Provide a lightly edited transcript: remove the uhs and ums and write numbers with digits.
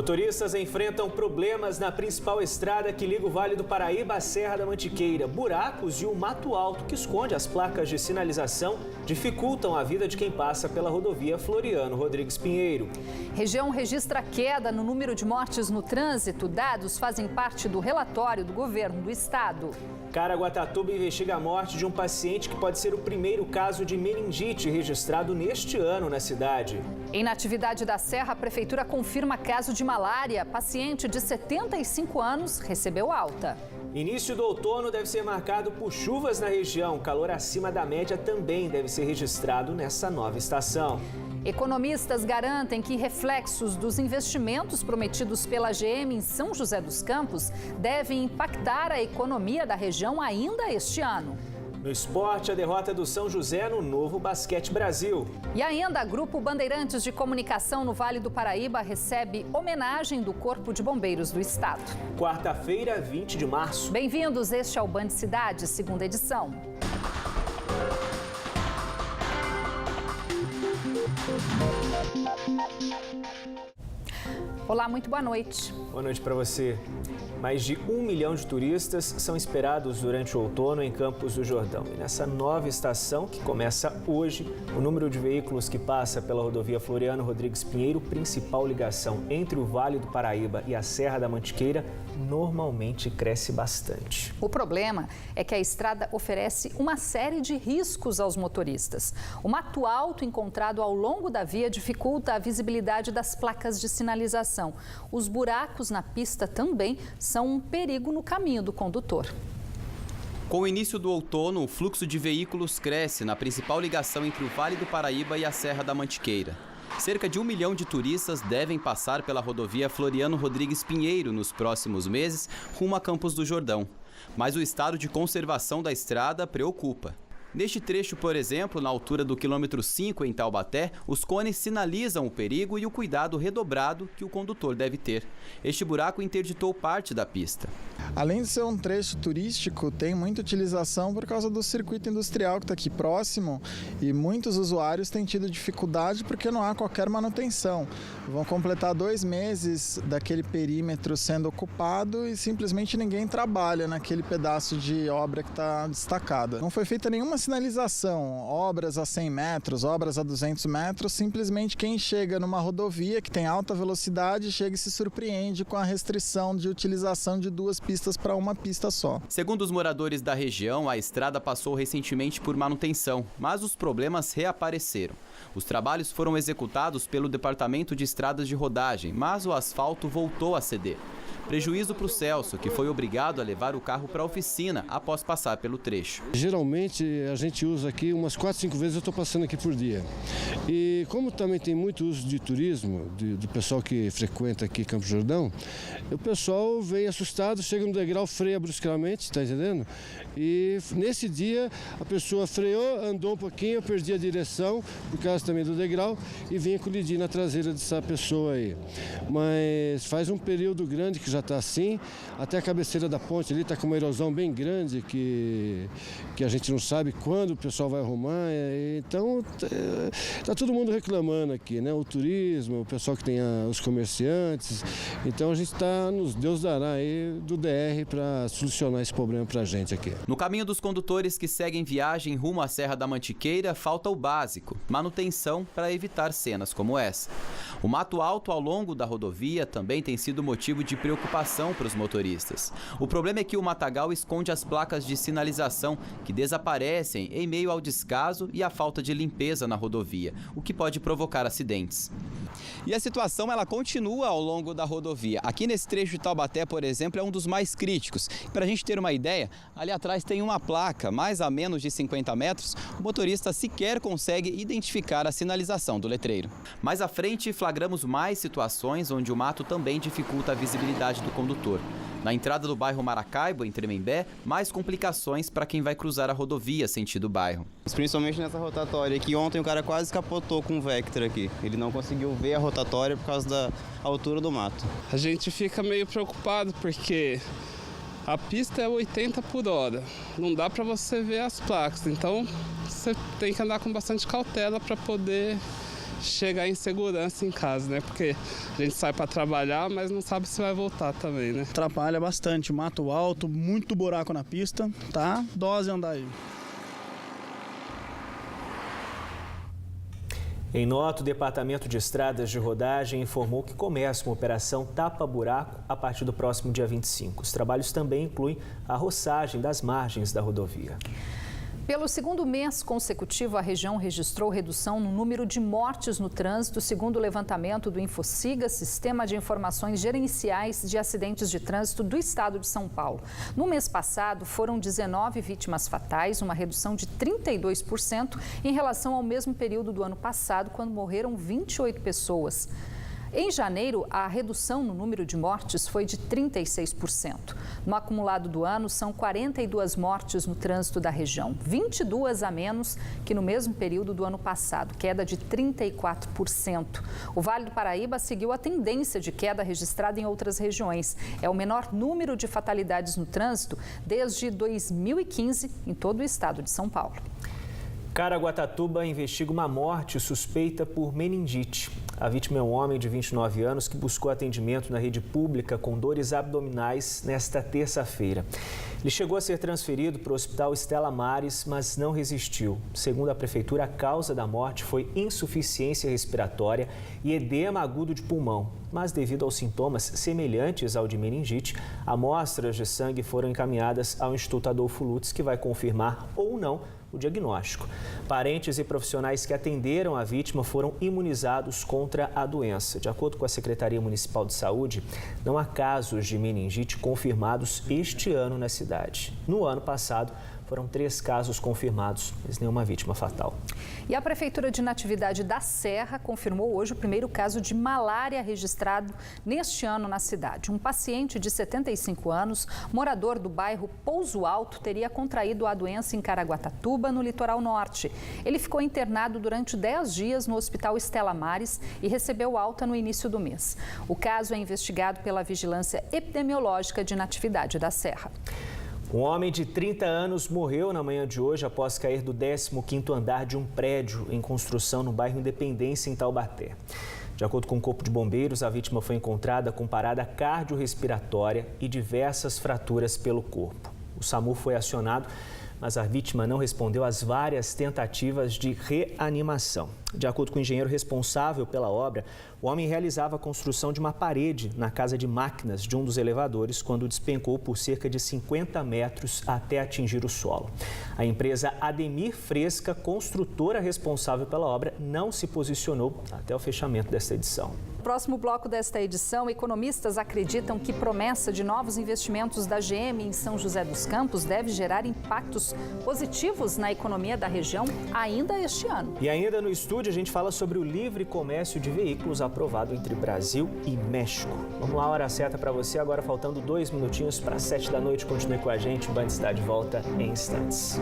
Motoristas enfrentam problemas na principal estrada que liga o Vale do Paraíba à Serra da Mantiqueira. Buracos e um mato alto que esconde as placas de sinalização dificultam a vida de quem passa pela rodovia Floriano Rodrigues Pinheiro. Região registra queda no número de mortes no trânsito. Dados fazem parte do relatório do governo do estado. Caraguatatuba investiga a morte de um paciente que pode ser o primeiro caso de meningite registrado neste ano na cidade. Em Natividade da Serra, a prefeitura confirma caso de malária. Paciente de 75 anos recebeu alta. Início do outono deve ser marcado por chuvas na região. Calor acima da média também deve ser registrado nessa nova estação. Economistas garantem que reflexos dos investimentos prometidos pela GM em São José dos Campos devem impactar a economia da região ainda este ano. No esporte, a derrota do São José no Novo Basquete Brasil. E ainda, Grupo Bandeirantes de Comunicação no Vale do Paraíba recebe homenagem do Corpo de Bombeiros do Estado. Quarta-feira, 20 de março. Bem-vindos, este é o Band Cidade, segunda edição. Olá, muito boa noite. Boa noite para você. Mais de 1 milhão de turistas são esperados durante o outono em Campos do Jordão. E nessa nova estação, que começa hoje, o número de veículos que passa pela rodovia Floriano Rodrigues Pinheiro, principal ligação entre o Vale do Paraíba e a Serra da Mantiqueira, normalmente cresce bastante. O problema é que a estrada oferece uma série de riscos aos motoristas. O mato alto encontrado ao longo da via dificulta a visibilidade das placas de sinalização. Os buracos na pista também são um perigo no caminho do condutor. Com o início do outono, o fluxo de veículos cresce na principal ligação entre o Vale do Paraíba e a Serra da Mantiqueira. Cerca de 1 milhão de turistas devem passar pela rodovia Floriano Rodrigues Pinheiro nos próximos meses, rumo a Campos do Jordão. Mas o estado de conservação da estrada preocupa. Neste trecho, por exemplo, na altura do quilômetro 5 em Taubaté, os cones sinalizam o perigo e o cuidado redobrado que o condutor deve ter. Este buraco interditou parte da pista. Além de ser um trecho turístico, tem muita utilização por causa do circuito industrial que está aqui próximo e muitos usuários têm tido dificuldade porque não há qualquer manutenção. Vão completar 2 meses daquele perímetro sendo ocupado e simplesmente ninguém trabalha naquele pedaço de obra que está destacada. Não foi feita nenhuma sinalização, obras a 100 metros, obras a 200 metros, simplesmente quem chega numa rodovia que tem alta velocidade chega e se surpreende com a restrição de utilização de 2 pistas para uma pista só. Segundo os moradores da região, a estrada passou recentemente por manutenção, mas os problemas reapareceram. Os trabalhos foram executados pelo Departamento de Estradas de Rodagem, mas o asfalto voltou a ceder. Prejuízo para o Celso, que foi obrigado a levar o carro para a oficina após passar pelo trecho. Geralmente a gente usa aqui umas 4, 5 vezes eu estou passando aqui por dia. E como também tem muito uso de turismo, do pessoal que frequenta aqui Campos do Jordão, o pessoal vem assustado, chega no degrau, freia bruscamente, está entendendo? E nesse dia a pessoa freou, andou um pouquinho, eu perdi a direção, por causa também do degrau, e vinha colidir na traseira dessa pessoa aí. Mas faz um período grande que já está assim, até a cabeceira da ponte ali está com uma erosão bem grande que a gente não sabe quando o pessoal vai arrumar, então está todo mundo reclamando aqui, né? O turismo, o pessoal que tem os comerciantes, então a gente está nos Deus dará aí do DR para solucionar esse problema para a gente aqui. No caminho dos condutores que seguem viagem rumo à Serra da Mantiqueira, falta o básico, manutenção para evitar cenas como essa. O mato alto ao longo da rodovia também tem sido motivo de preocupação para os motoristas. O problema é que o matagal esconde as placas de sinalização que desaparecem em meio ao descaso e à falta de limpeza na rodovia, o que pode provocar acidentes. E a situação ela continua ao longo da rodovia. Aqui nesse trecho de Taubaté, por exemplo, é um dos mais críticos. Para a gente ter uma ideia, ali atrás tem uma placa, mais a menos de 50 metros, o motorista sequer consegue identificar a sinalização do letreiro. Mais à frente, flagramos mais situações onde o mato também dificulta a visibilidade do condutor. Na entrada do bairro Maracaibo, em Tremembé, mais complicações para quem vai cruzar a rodovia sentido bairro. Principalmente nessa rotatória aqui, ontem o cara quase capotou com o Vectra aqui. Ele não conseguiu ver a rotatória por causa da altura do mato. A gente fica meio preocupado porque a pista é 80 por hora, não dá para você ver as placas, então você tem que andar com bastante cautela para poder chegar em segurança em casa, né? Porque a gente sai para trabalhar, mas não sabe se vai voltar também, né? Atrapalha bastante, mato alto, muito buraco na pista, tá? Dose andar aí. Em nota, o Departamento de Estradas de Rodagem informou que começa uma operação tapa-buraco a partir do próximo dia 25. Os trabalhos também incluem a roçagem das margens da rodovia. Pelo segundo mês consecutivo, a região registrou redução no número de mortes no trânsito, segundo o levantamento do InfoSiga, Sistema de Informações Gerenciais de Acidentes de Trânsito do Estado de São Paulo. No mês passado, foram 19 vítimas fatais, uma redução de 32% em relação ao mesmo período do ano passado, quando morreram 28 pessoas. Em janeiro, a redução no número de mortes foi de 36%. No acumulado do ano, são 42 mortes no trânsito da região, 22 a menos que no mesmo período do ano passado, queda de 34%. O Vale do Paraíba seguiu a tendência de queda registrada em outras regiões. É o menor número de fatalidades no trânsito desde 2015 em todo o estado de São Paulo. Caraguatatuba investiga uma morte suspeita por meningite. A vítima é um homem de 29 anos que buscou atendimento na rede pública com dores abdominais nesta terça-feira. Ele chegou a ser transferido para o Hospital Stella Maris, mas não resistiu. Segundo a prefeitura, a causa da morte foi insuficiência respiratória e edema agudo de pulmão. Mas devido aos sintomas semelhantes ao de meningite, amostras de sangue foram encaminhadas ao Instituto Adolfo Lutz, que vai confirmar ou não o diagnóstico. Parentes e profissionais que atenderam a vítima foram imunizados contra a doença. De acordo com a Secretaria Municipal de Saúde, não há casos de meningite confirmados este ano na cidade. No ano passado, foram 3 casos confirmados, mas nenhuma vítima fatal. E a Prefeitura de Natividade da Serra confirmou hoje o primeiro caso de malária registrado neste ano na cidade. Um paciente de 75 anos, morador do bairro Pouso Alto, teria contraído a doença em Caraguatatuba, no litoral norte. Ele ficou internado durante 10 dias no Hospital Stella Maris e recebeu alta no início do mês. O caso é investigado pela Vigilância Epidemiológica de Natividade da Serra. Um homem de 30 anos morreu na manhã de hoje após cair do 15º andar de um prédio em construção no bairro Independência, em Taubaté. De acordo com o Corpo de Bombeiros, a vítima foi encontrada com parada cardiorrespiratória e diversas fraturas pelo corpo. O SAMU foi acionado, mas a vítima não respondeu às várias tentativas de reanimação. De acordo com o engenheiro responsável pela obra, o homem realizava a construção de uma parede na casa de máquinas de um dos elevadores quando despencou por cerca de 50 metros até atingir o solo. A empresa Ademir Fresca, construtora responsável pela obra, não se posicionou até o fechamento desta edição. No próximo bloco desta edição, economistas acreditam que promessa de novos investimentos da GM em São José dos Campos deve gerar impactos positivos na economia da região ainda este ano. E ainda no estúdio a gente fala sobre o livre comércio de veículos aprovado entre Brasil e México. Vamos lá, hora certa para você, agora faltando 2 minutinhos para 7 da noite. Continue com a gente, o Band está de volta em instantes.